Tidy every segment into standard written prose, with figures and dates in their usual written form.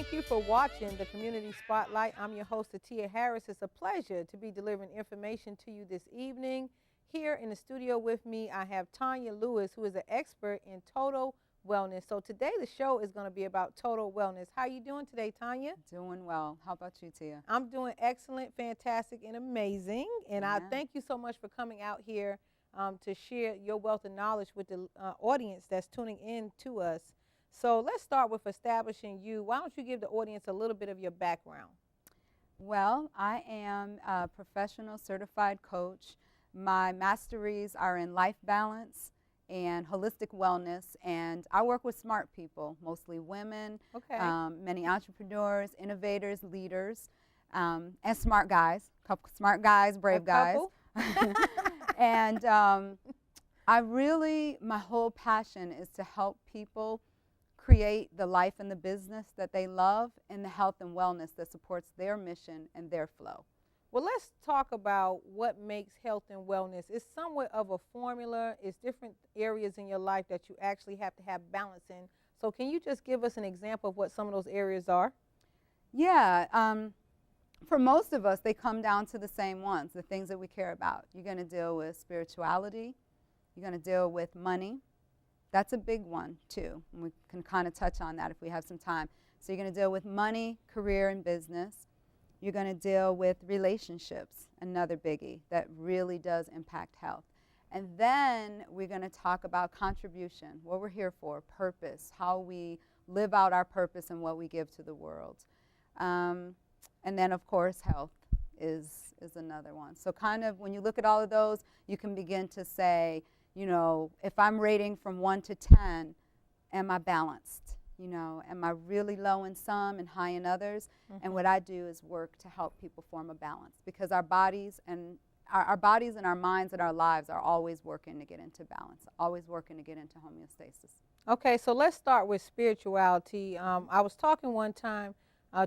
Thank you for watching the Community Spotlight. I'm your host, ATIYA Harris. It's a pleasure to be delivering information to you this evening. Here in the studio with me, I have Tanya Lewis, who is an expert in total wellness. So today the show is going to be about total wellness. How are you doing today, Tanya? Doing well. How about you, Tia? I'm doing excellent, fantastic, and amazing. And I Yeah. thank you so much for coming out here to share your wealth of knowledge with the audience that's tuning in to us. So let's start with establishing you. Why don't you give the audience a little bit of your background? Well, I am a professional certified coach. My masteries are in life balance and holistic wellness, and I work with smart people, mostly women, Okay. many entrepreneurs, innovators, leaders, and smart guys, couple smart guys, brave guys. And my whole passion is to help people create the life and the business that they love and the health and wellness that supports their mission and their flow. Well, let's talk about what makes health and wellness. It's somewhat of a formula. It's different areas in your life that you actually have to have balance in. So can you just give us an example of what some of those areas are? Yeah, for most of us, they come down to the same ones, the things that we care about. You're going to deal with spirituality. You're going to deal with money. That's a big one, too. And we can kind of touch on that if we have some time. So you're going to deal with money, career, and business. You're going to deal with relationships, another biggie that really does impact health. And then we're going to talk about contribution, what we're here for, purpose, how we live out our purpose and what we give to the world. And then, of course, health is another one. So kind of when you look at all of those, you can begin to say, you know, if I'm rating from 1 to 10, am I balanced? You know, am I really low in some and high in others? Mm-hmm. And what I do is work to help people form a balance, because our bodies and our bodies and our minds and our lives are always working to get into balance, always working to get into homeostasis. Okay, so let's start with spirituality. I was talking one time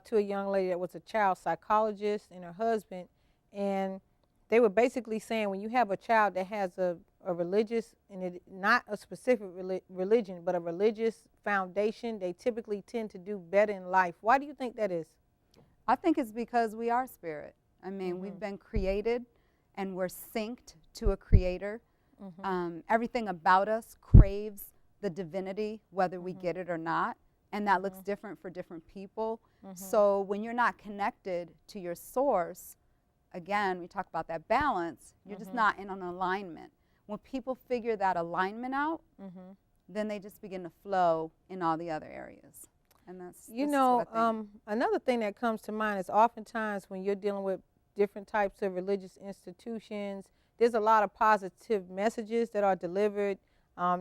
to a young lady that was a child psychologist and her husband, and they were basically saying when you have a child that has a religious, and it, not a specific religion, but a religious foundation, they typically tend to do better in life. Why do you think that is? I think it's because we are spirit. I mean, Mm-hmm. we've been created and we're synced to a creator. Mm-hmm. Everything about us craves the divinity, whether we Mm-hmm. get it or not. And that looks Mm-hmm. different for different people. Mm-hmm. So when you're not connected to your source, again, we talk about that balance, you're just Mm-hmm. not in an alignment. When people figure that alignment out, Mm-hmm. then they just begin to flow in all the other areas. And that's You what know, I think. another thing that comes to mind is oftentimes when you're dealing with different types of religious institutions, there's a lot of positive messages that are delivered.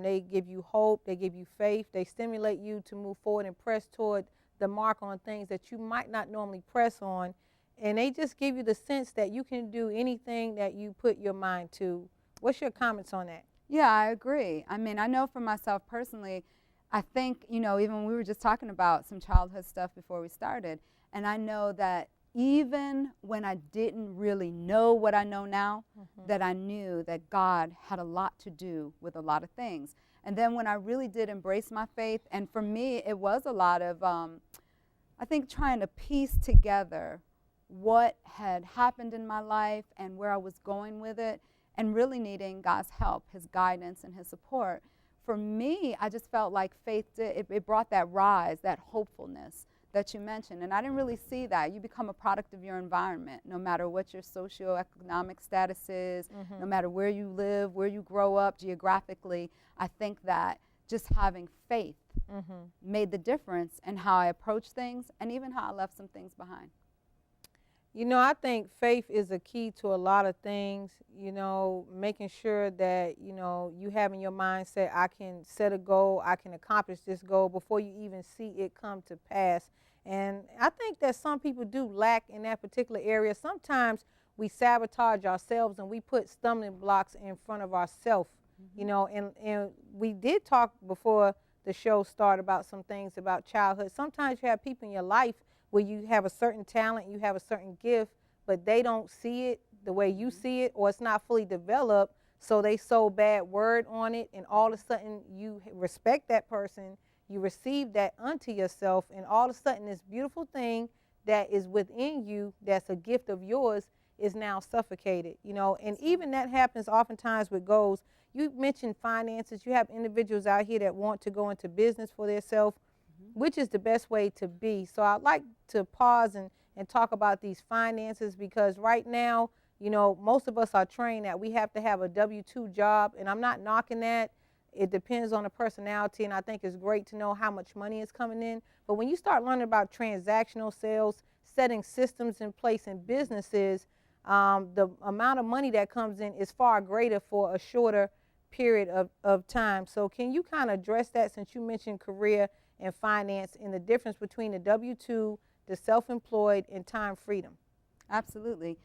They give you hope, they give you faith, they stimulate you to move forward and press toward the mark on things that you might not normally press on. And they just give you the sense that you can do anything that you put your mind to. What's your comments on that? Yeah, I agree. I mean, I know for myself personally, I think, you know, even we were just talking about some childhood stuff before we started, and I know that even when I didn't really know what I know now, Mm-hmm. that I knew that God had a lot to do with a lot of things. And then when I really did embrace my faith, and for me, it was a lot of, I think, trying to piece together what had happened in my life and where I was going with it, and really needing God's help, his guidance, and his support. For me, I just felt like faith it brought that rise, that hopefulness that you mentioned. And I didn't really see that. You become a product of your environment, no matter what your socioeconomic status is, Mm-hmm. no matter where you live, where you grow up geographically. I think that just having faith Mm-hmm. made the difference in how I approach things and even how I left some things behind. You know, I think faith is a key to a lot of things, you know, making sure that, you know, you have in your mindset, I can set a goal, I can accomplish this goal before you even see it come to pass. And I think that some people do lack in that particular area. Sometimes we sabotage ourselves and we put stumbling blocks in front of ourselves, Mm-hmm. you know, and we did talk before the show started about some things about childhood. Sometimes you have people in your life where you have a certain talent, you have a certain gift, but they don't see it the way you see it, or it's not fully developed, so they sow bad word on it, and all of a sudden you respect that person, you receive that unto yourself, and all of a sudden this beautiful thing that is within you, that's a gift of yours, is now suffocated, you know. And even that happens oftentimes with goals. You mentioned finances. You have individuals out here that want to go into business for themselves, which is the best way to be. So I'd like to pause and talk about these finances, because right now, you know, most of us are trained that we have to have a W-2 job, and I'm not knocking that. It depends on the personality, and I think it's great to know how much money is coming in. But when you start learning about transactional sales, setting systems in place in businesses, the amount of money that comes in is far greater for a shorter period of time. So can you kind of address that, since you mentioned career and finance, and the difference between the W-2, the self-employed, and time freedom? Absolutely.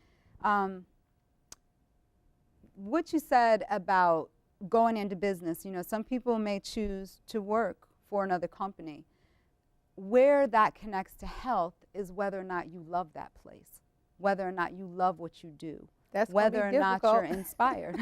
What you said about going into business, you know, some people may choose to work for another company. Where that connects to health is whether or not you love that place, whether or not you love what you do, That's whether or not you're inspired.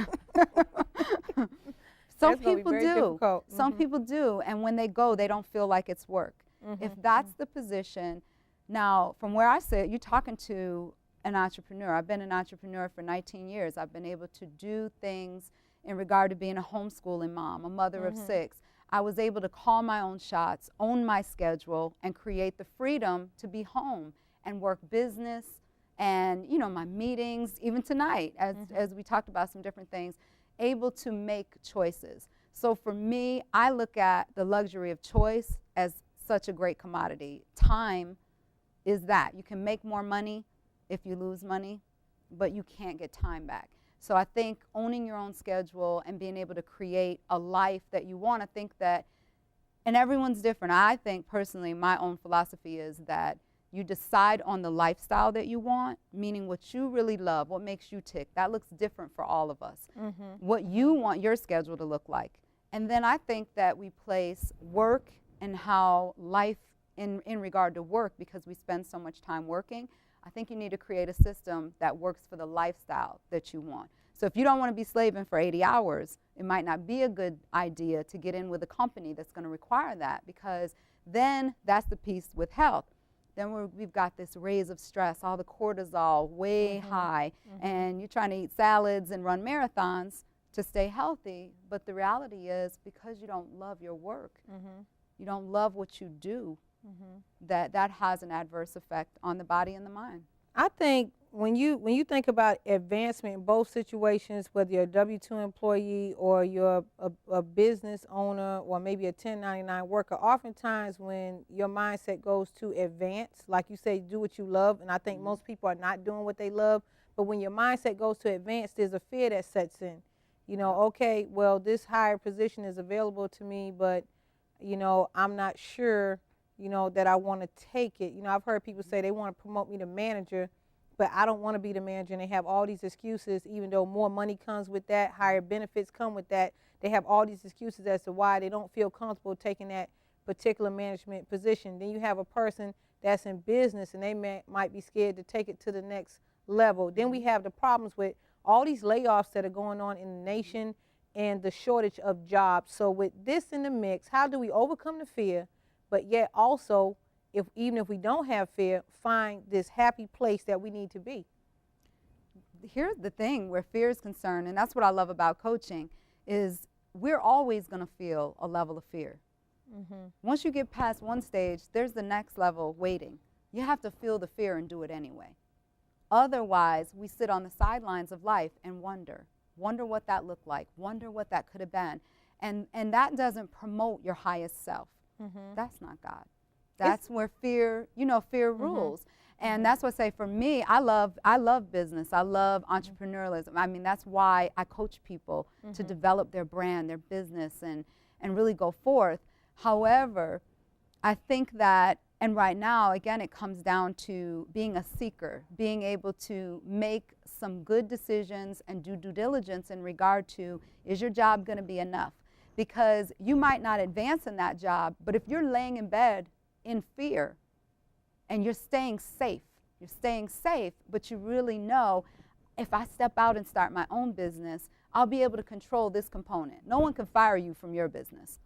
Some people do. Some people do, and when they go, they don't feel like it's work. If that's the position, now from where I sit, you're talking to an entrepreneur. I've been an entrepreneur for 19 years. I've been able to do things in regard to being a homeschooling mom, a mother of 6. I was able to call my own shots, own my schedule, and create the freedom to be home and work business and, you know, my meetings, even tonight, as we talked about some different things, able to make choices. So for me, I look at the luxury of choice as such a great commodity. Time is that. You can make more money if you lose money, but you can't get time back. So I think owning your own schedule and being able to create a life that you want, I think that, and everyone's different. I think personally my own philosophy is that you decide on the lifestyle that you want, meaning what you really love, what makes you tick. That looks different for all of us. What you want your schedule to look like. And then I think that we place work and how life in regard to work, because we spend so much time working, I think you need to create a system that works for the lifestyle that you want. So if you don't want to be slaving for 80 hours, it might not be a good idea to get in with a company that's going to require that, because then that's the piece with health. Then we've got this raise of stress, all the cortisol way high, and you're trying to eat salads and run marathons to stay healthy. But the reality is, because you don't love your work, you don't love what you do, that has an adverse effect on the body and the mind. I think when you think about advancement in both situations, whether you're a W-2 employee or you're a business owner or maybe a 1099 worker, oftentimes when your mindset goes to advance, like you say, do what you love, and I think most people are not doing what they love, but when your mindset goes to advance, there's a fear that sets in. You know, okay, well, this higher position is available to me, but, you know, I'm not sure, you know, that I want to take it. You know, I've heard people say they want to promote me to manager, but I don't want to be the manager, and they have all these excuses, even though more money comes with that, higher benefits come with that. They have all these excuses as to why they don't feel comfortable taking that particular management position. Then you have a person that's in business, and they might be scared to take it to the next level. Then we have the problems with all these layoffs that are going on in the nation and the shortage of jobs. So with this in the mix, how do we overcome the fear, but yet also, even if we don't have fear, find this happy place that we need to be? Here's the thing where fear is concerned, and that's what I love about coaching, is we're always going to feel a level of fear. Once you get past one stage, there's the next level waiting. You have to feel the fear and do it anyway. Otherwise, we sit on the sidelines of life and wonder what that looked like, wonder what that could have been. And that doesn't promote your highest self. That's not God. That's where fear, fear rules. And that's what I say, for me, I love business. I love entrepreneurialism. I mean, that's why I coach people to develop their brand, their business, and really go forth. However, I think that, and right now, again, it comes down to being a seeker, being able to make some good decisions and do due diligence in regard to, is your job going to be enough? Because you might not advance in that job, but if you're laying in bed in fear and you're staying safe, but you really know, if I step out and start my own business, I'll be able to control this component. No one can fire you from your business.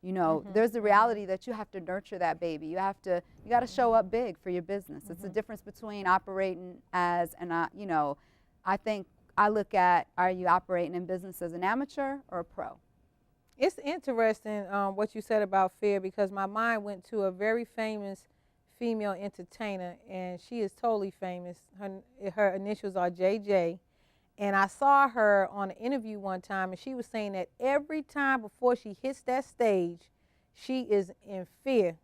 You know, there's the reality that you have to nurture that baby. You got to show up big for your business. It's the difference between operating as you know, I look at, are you operating in business as an amateur or a pro? It's interesting what you said about fear, because my mind went to a very famous female entertainer, and she is totally famous. Her initials are JJ. And I saw her on an interview one time, and she was saying that every time before she hits that stage, she is in fear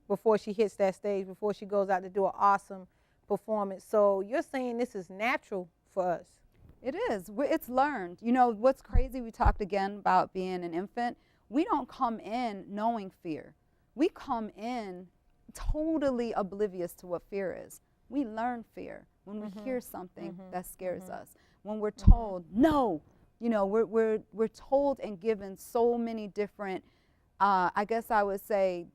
before she hits that stage, before she goes out to do an awesome performance. So you're saying this is natural for us? It is. It's learned. You know, what's crazy, we talked again about being an infant. We don't come in knowing fear. We come in totally oblivious to what fear is. We learn fear when we hear something that scares us. When we're told no, you know, we're told and given so many different, I guess I would say,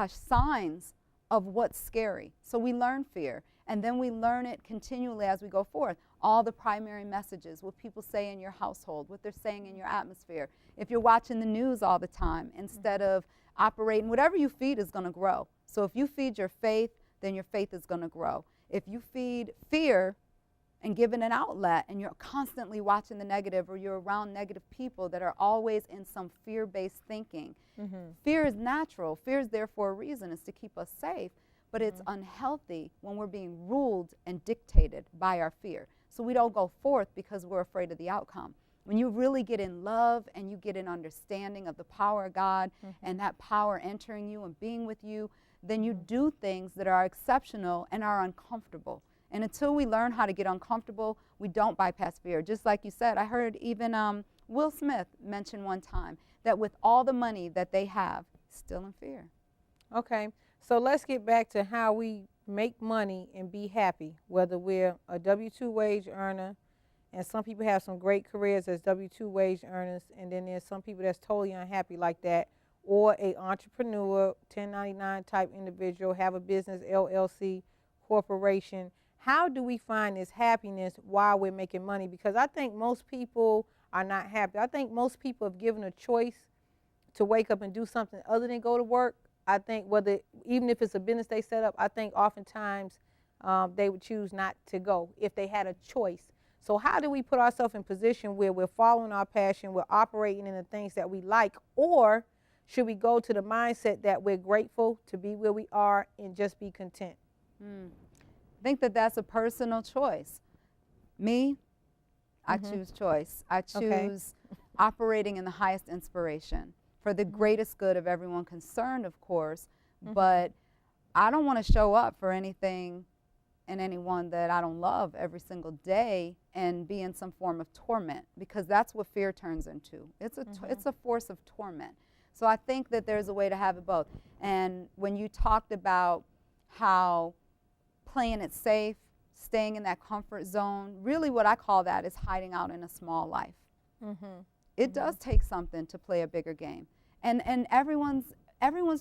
signs of what's scary. So we learn fear, and then we learn it continually as we go forth. All the primary messages, what people say in your household, what they're saying in your atmosphere. If you're watching the news all the time, instead of operating, whatever you feed is going to grow. So if you feed your faith, then your faith is going to grow. If you feed fear and give it an outlet, and you're constantly watching the negative, or you're around negative people that are always in some fear-based thinking. Fear is natural. Fear is there for a reason. It's to keep us safe. But it's unhealthy when we're being ruled and dictated by our fear. So we don't go forth because we're afraid of the outcome. When you really get in love and you get an understanding of the power of God and that power entering you and being with you, then you do things that are exceptional and are uncomfortable. And until we learn how to get uncomfortable, we don't bypass fear. Just like you said, I heard even Will Smith mention one time that with all the money that they have, still in fear. Okay, so let's get back to how we make money and be happy, whether we're a W-2 wage earner, and some people have some great careers as W-2 wage earners, and then there's some people that's totally unhappy like that, or a entrepreneur, 1099 type individual, have a business, LLC, corporation. How do we find this happiness while we're making money? Because I think most people are not happy. I think most people, have given a choice to wake up and do something other than go to work, I think even if it's a business they set up, I think oftentimes they would choose not to go if they had a choice. So how do we put ourselves in position where we're following our passion, we're operating in the things that we like, or should we go to the mindset that we're grateful to be where we are and just be content? I think that that's a personal choice. Me, I choose choice. I choose operating in the highest inspiration for the greatest good of everyone concerned, of course, but I don't want to show up for anything and anyone that I don't love every single day and be in some form of torment, because that's what fear turns into. It's a force of torment. So I think that there's a way to have it both. And when you talked about how playing it safe, staying in that comfort zone, really what I call that is hiding out in a small life. It does take something to play a bigger game. And everyone's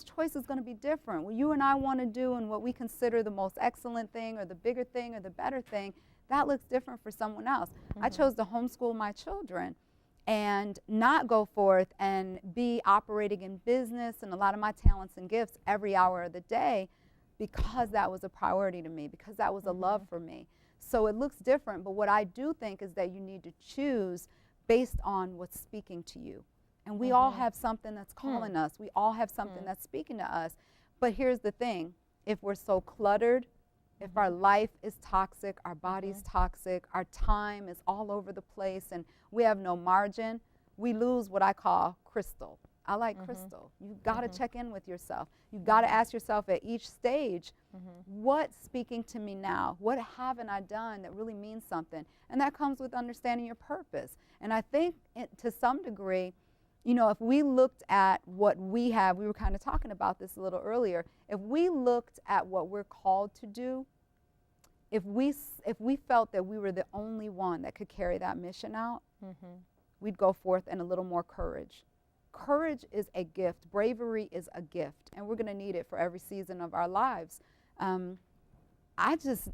choice is going to be different. What you and I want to do and what we consider the most excellent thing or the bigger thing or the better thing, that looks different for someone else. I chose to homeschool my children and not go forth and be operating in business and a lot of my talents and gifts every hour of the day, because that was a priority to me, because that was a love for me. So it looks different, but what I do think is that you need to choose based on what's speaking to you. And we all have something that's calling us. We all have something that's speaking to us. But here's the thing. If we're so cluttered, if our life is toxic, our body's toxic, our time is all over the place, and we have no margin, we lose what I call crystal. I like crystal. You've got to check in with yourself. You've got to ask yourself at each stage, what's speaking to me now? What haven't I done that really means something? And that comes with understanding your purpose. And I think to some degree, you know, if we looked at what we have, we were kind of talking about this a little earlier, if we looked at what we're called to do, if we felt that we were the only one that could carry that mission out, we'd go forth in a little more courage. Courage is a gift. Bravery is a gift, and we're going to need it for every season of our lives. I just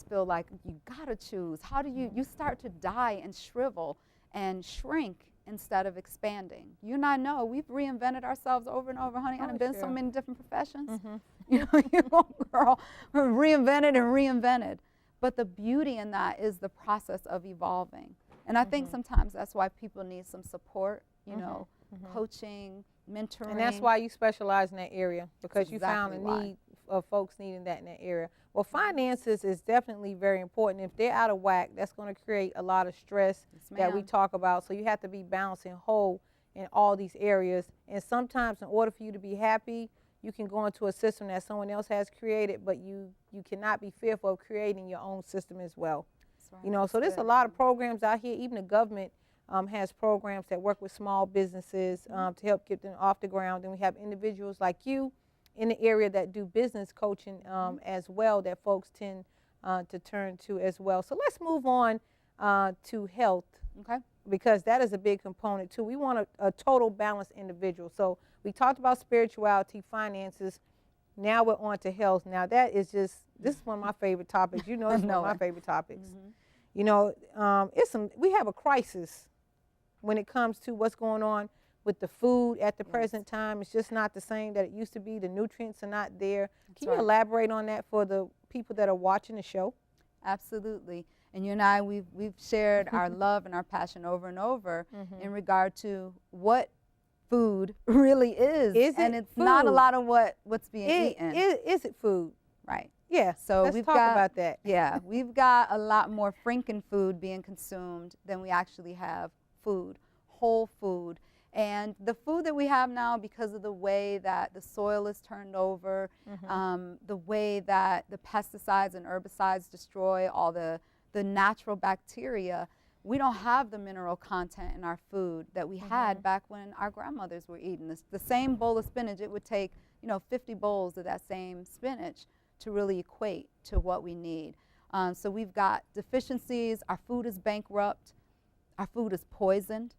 feel like you got to choose. How do you start to die and shrivel and shrink instead of expanding. You and I know we've reinvented ourselves over and over, honey. I've been so many different professions. You know, girl, reinvented and reinvented. But the beauty in that is the process of evolving. And I think sometimes that's why people need some support, you know, coaching, mentoring. And that's why you specialize in that area, because you exactly found a need of folks needing that in that area. Well, finances is definitely very important. If they're out of whack, that's going to create a lot of stress that we talk about. So you have to be balanced and whole in all these areas. And sometimes in order for you to be happy, you can go into a system that someone else has created, but you cannot be fearful of creating your own system as well. Right. You know, so there's a lot of programs out here. Even the government has programs that work with small businesses to help get them off the ground. And we have individuals like you in the area that do business coaching as well, that folks tend to turn to as well. So let's move on to health, because that is a big component too. We want a total balanced individual. So we talked about spirituality, finances. Now we're on to health. Now that is just, this is one of my favorite topics. You know, it's one of my favorite topics. You know, we have a crisis when it comes to what's going on with the food at the present time. It's just not the same that it used to be. The nutrients are not there. Can you elaborate on that for the people that are watching the show? Absolutely. And you and I, we've shared our love and our passion over and over in regard to what food really is. And it's not a lot of what's being eaten. Is it food? Right. Yeah. So let's talk about that. Yeah. We've got a lot more Franken food being consumed than we actually have food, whole food. And the food that we have now, because of the way that the soil is turned over, the way that the pesticides and herbicides destroy all the natural bacteria, we don't have the mineral content in our food that we had back when our grandmothers were eating this. The same bowl of spinach, it would take, you know, 50 bowls of that same spinach to really equate to what we need. So we've got deficiencies. Our food is bankrupt. Our food is poisoned.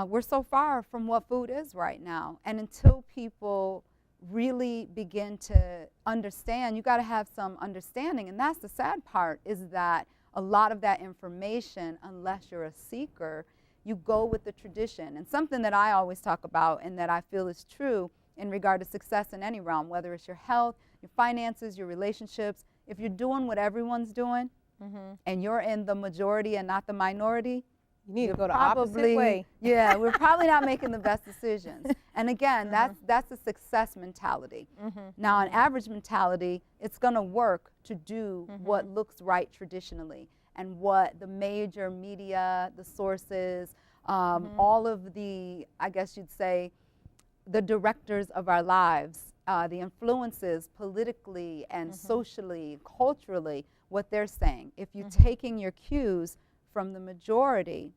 We're so far from what food is right now. And until people really begin to understand, you got to have some understanding. And that's the sad part, is that a lot of that information, unless you're a seeker, you go with the tradition. And something that I always talk about and that I feel is true in regard to success in any realm, whether it's your health, your finances, your relationships, if you're doing what everyone's doing and you're in the majority and not the minority, you need to go the opposite way. Yeah, we're probably not making the best decisions. And again, that's a success mentality. Now, an average mentality, it's going to work to do what looks right traditionally, and what the major media, the sources, all of the, I guess you'd say, the directors of our lives, the influences politically and socially, culturally, what they're saying. If you're taking your cues from the majority,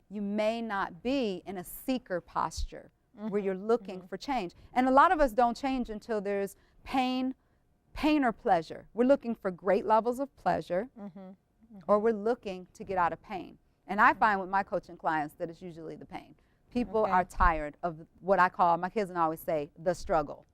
you may not be in a seeker posture where you're looking for change. And a lot of us don't change until there's pain or pleasure. We're looking for great levels of pleasure, or we're looking to get out of pain. And I find with my coaching clients that it's usually the pain. People are tired of what I call, my kids and I always say, the struggle.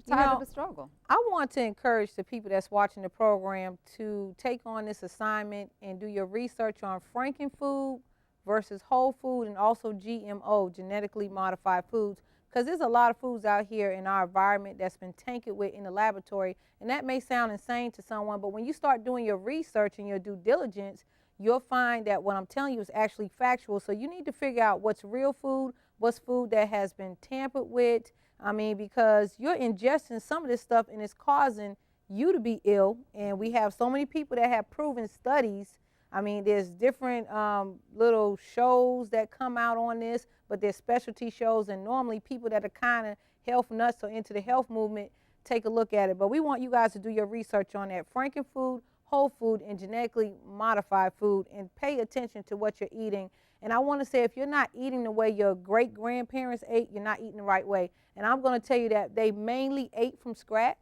Tired of the struggle. I want to encourage the people that's watching the program to take on this assignment and do your research on Franken food versus whole food, and also GMO, genetically modified foods, because there's a lot of foods out here in our environment that's been tinkered with in the laboratory. And that may sound insane to someone, but when you start doing your research and your due diligence, you'll find that what I'm telling you is actually factual. So you need to figure out what's real food, what's food that has been tampered with. I mean, because you're ingesting some of this stuff and it's causing you to be ill. And we have so many people that have proven studies. I mean, there's different little shows that come out on this, but there's specialty shows, and normally people that are kind of health nuts or into the health movement take a look at it. But we want you guys to do your research on that Franken food, whole food, and genetically modified food, and pay attention to what you're eating. And I want to say, if you're not eating the way your great-grandparents ate, you're not eating the right way. And I'm going to tell you that they mainly ate from scratch.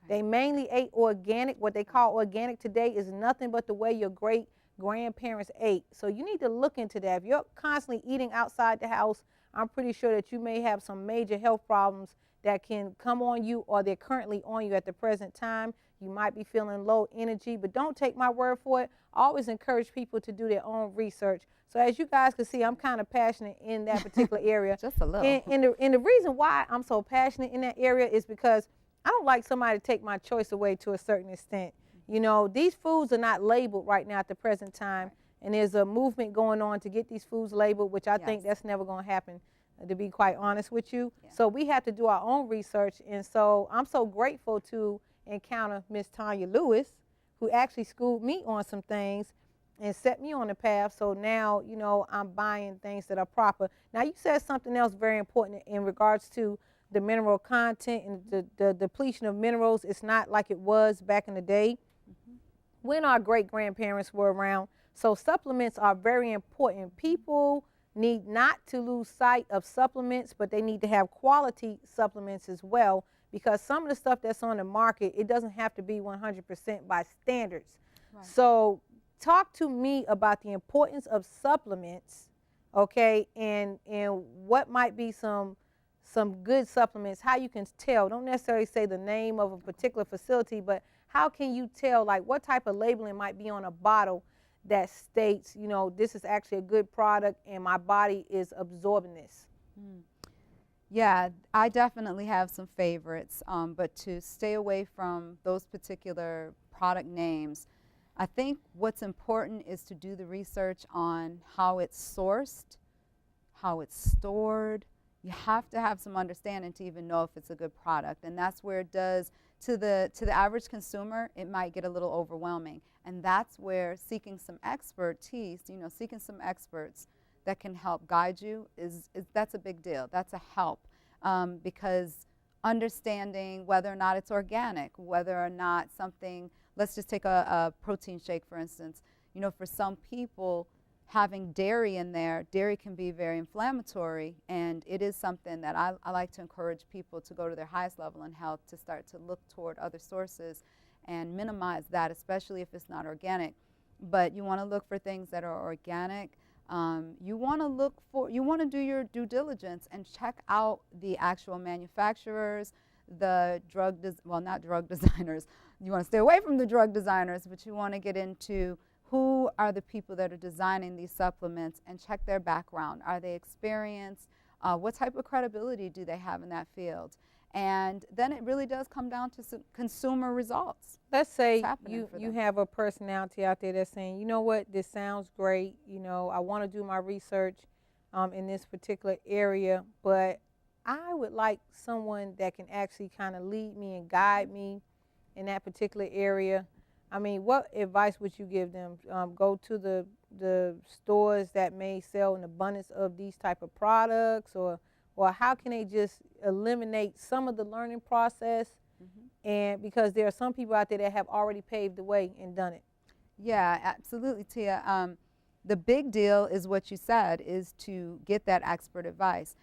They mainly ate organic. What they call organic today is nothing but the way your great-grandparents ate. So you need to look into that. If you're constantly eating outside the house, I'm pretty sure that you may have some major health problems that can come on you, or they're currently on you at the present time. You might be feeling low energy, but don't take my word for it. I always encourage people to do their own research. So as you guys can see, I'm kind of passionate in that particular area. Just a little. And the reason why I'm so passionate in that area is because I don't like somebody to take my choice away to a certain extent. You know, these foods are not labeled right now at the present time, and there's a movement going on to get these foods labeled, which I think that's never going to happen, to be quite honest with you. So we have to do our own research, and so I'm so grateful to encounter Miss Tanya Lewis, who actually schooled me on some things and set me on the path. So now, you know, I'm buying things that are proper. Now, you said something else very important in regards to the mineral content and the depletion of minerals. It's not like it was back in the day when our great-grandparents were around. So supplements are very important. People need not to lose sight of supplements, but they need to have quality supplements as well, because some of the stuff that's on the market, it doesn't have to be 100% by standards. Right. So talk to me about the importance of supplements, okay, and what might be some good supplements, how you can tell. Don't necessarily say the name of a particular facility, but how can you tell, like, what type of labeling might be on a bottle that states, you know, this is actually a good product and my body is absorbing this? Yeah, I definitely have some favorites, but to stay away from those particular product names, I think what's important is to do the research on how it's sourced, how it's stored. You have to have some understanding to even know if it's a good product, and that's where it does, to the average consumer, it might get a little overwhelming, and that's where seeking some expertise, you know, seeking some experts that can help guide you that's a big deal. That's a help, because understanding whether or not it's organic, whether or not something, let's just take a protein shake, for instance. You know, for some people, having dairy in there, dairy can be very inflammatory, and it is something that I like to encourage people to go to their highest level in health, to start to look toward other sources and minimize that, especially if it's not organic. But you want to look for things that are organic. You want to do your due diligence and check out the actual manufacturers, the not drug designers. You want to stay away from the drug designers, but you want to get into who are the people that are designing these supplements and check their background. Are they experienced? What type of credibility do they have in that field? And then it really does come down to consumer results. Let's say you have a personality out there that's saying, you know what, this sounds great. You know, I want to do my research in this particular area, but I would like someone that can actually kind of lead me and guide me in that particular area. I mean, what advice would you give them? Go to the stores that may sell an abundance of these type of products, or how can they just eliminate some of the learning process? And because there are some people out there that have already paved the way and done it. Yeah, absolutely, Tia. The big deal is what you said, is to get that expert advice.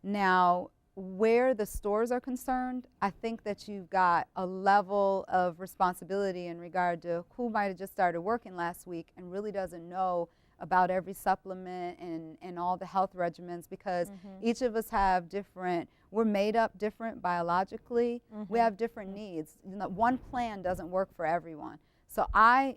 Now, where the stores are concerned, I think that you've got a level of responsibility in regard to who might have just started working last week and really doesn't know about every supplement and all the health regimens, because each of us have we're made up different biologically. We have different needs. You know, one plan doesn't work for everyone. So I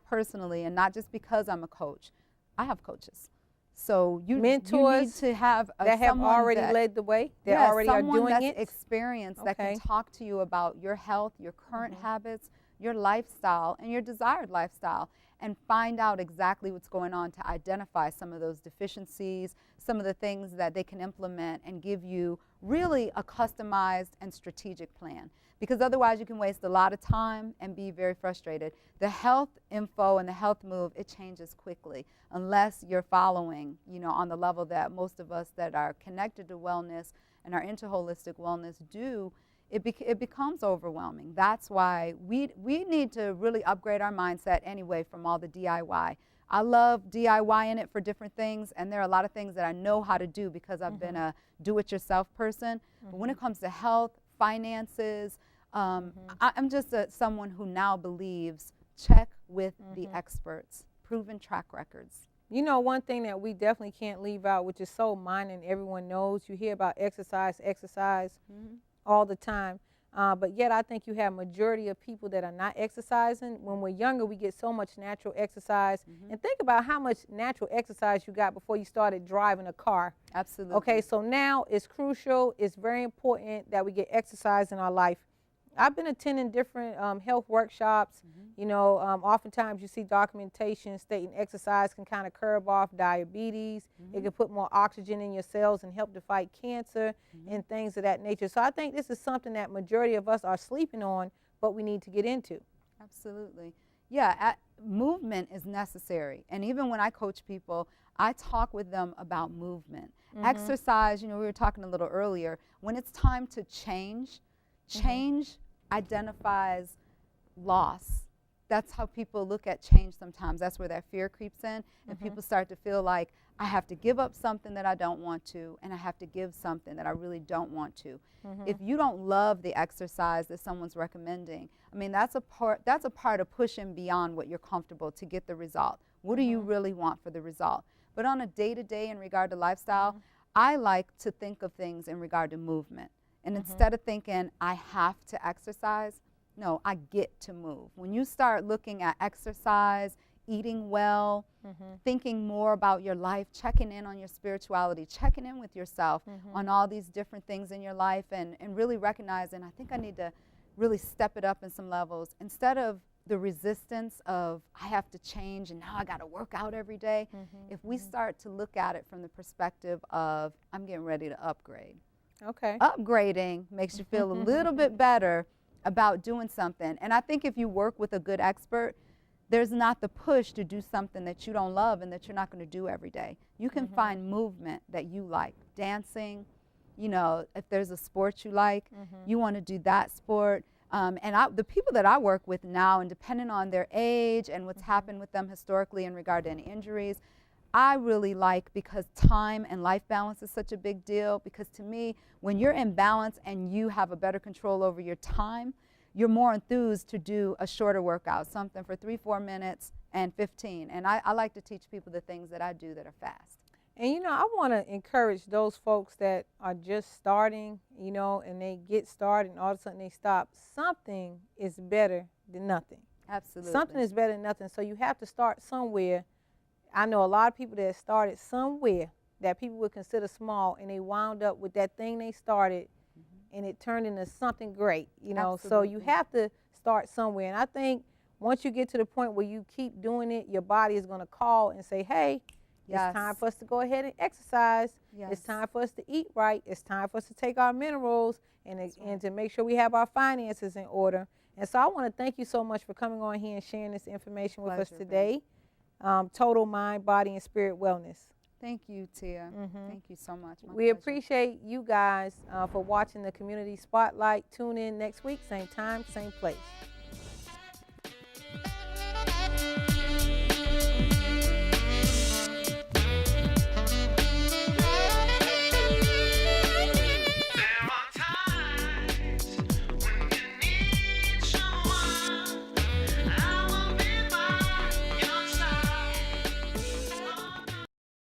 personally, and not just because I'm a coach, I have coaches. So you need to have that have already led the way. They already are doing that's it. Experienced that can talk to you about your health, your current habits, your lifestyle, and your desired lifestyle, and find out exactly what's going on to identify some of those deficiencies, some of the things that they can implement, and give you really a customized and strategic plan. Because otherwise you can waste a lot of time and be very frustrated. The health info and the health move, it changes quickly unless you're following, you know, on the level that most of us that are connected to wellness and are into holistic wellness do. It becomes overwhelming. That's why we need to really upgrade our mindset anyway from all the DIY. I love DIYing it for different things, and there are a lot of things that I know how to do because I've been a do-it-yourself person. But when it comes to health, finances, I'm just someone who now believes check with the experts, proven track records. You know, one thing that we definitely can't leave out, which is so minor and everyone knows, you hear about exercise all the time. But yet I think you have majority of people that are not exercising. When we're younger, we get so much natural exercise. And think about how much natural exercise you got before you started driving a car. Absolutely. Okay, so now it's crucial. It's very important that we get exercise in our life. I've been attending different health workshops. You know, oftentimes you see documentation stating exercise can kind of curb off diabetes. It can put more oxygen in your cells and help to fight cancer and things of that nature. So I think this is something that majority of us are sleeping on, but we need to get into. Absolutely. Yeah, movement is necessary. And even when I coach people, I talk with them about movement. Exercise, you know, we were talking a little earlier, when it's time to change, change identifies loss. That's how people look at change sometimes. That's where that fear creeps in, and people start to feel like, I have to give up something that I don't want to, and I have to give something that I really don't want to. If you don't love the exercise that someone's recommending, I mean, that's a part of pushing beyond what you're comfortable to get the result. What do you really want for the result? But on a day-to-day in regard to lifestyle, I like to think of things in regard to movement. And instead of thinking, I have to exercise, no, I get to move. When you start looking at exercise, eating well, thinking more about your life, checking in on your spirituality, checking in with yourself on all these different things in your life, and really recognizing, I think I need to really step it up in some levels. Instead of the resistance of, I have to change and now I got to work out every day, if we start to look at it from the perspective of, I'm getting ready to upgrade. Okay. Upgrading makes you feel a little bit better about doing something. And I think if you work with a good expert, there's not the push to do something that you don't love and that you're not going to do every day. You can find movement that you like. Dancing, you know, if there's a sport you like, you want to do that sport. And the people that I work with now, and depending on their age and what's happened with them historically in regard to any injuries, I really like, because time and life balance is such a big deal, because to me, when you're in balance and you have a better control over your time, you're more enthused to do a shorter workout, something for 3-4 minutes and 15. And I like to teach people the things that I do that are fast. And, you know, I want to encourage those folks that are just starting, you know, and they get started and all of a sudden they stop. Something is better than nothing. Absolutely. Something is better than nothing. So you have to start somewhere. I know a lot of people that started somewhere that people would consider small, and they wound up with that thing they started, and it turned into something great, you know. Absolutely. So you have to start somewhere. And I think once you get to the point where you keep doing it, your body is going to call and say, hey, it's time for us to go ahead and exercise. It's time for us to eat right. It's time for us to take our minerals and to make sure we have our finances in order. And so I want to thank you so much for coming on here and sharing this information with us today. Total mind, body, and spirit wellness. Thank you, Tia. Thank you so much. We appreciate you guys for watching the Community Spotlight. Tune in next week, same time, same place.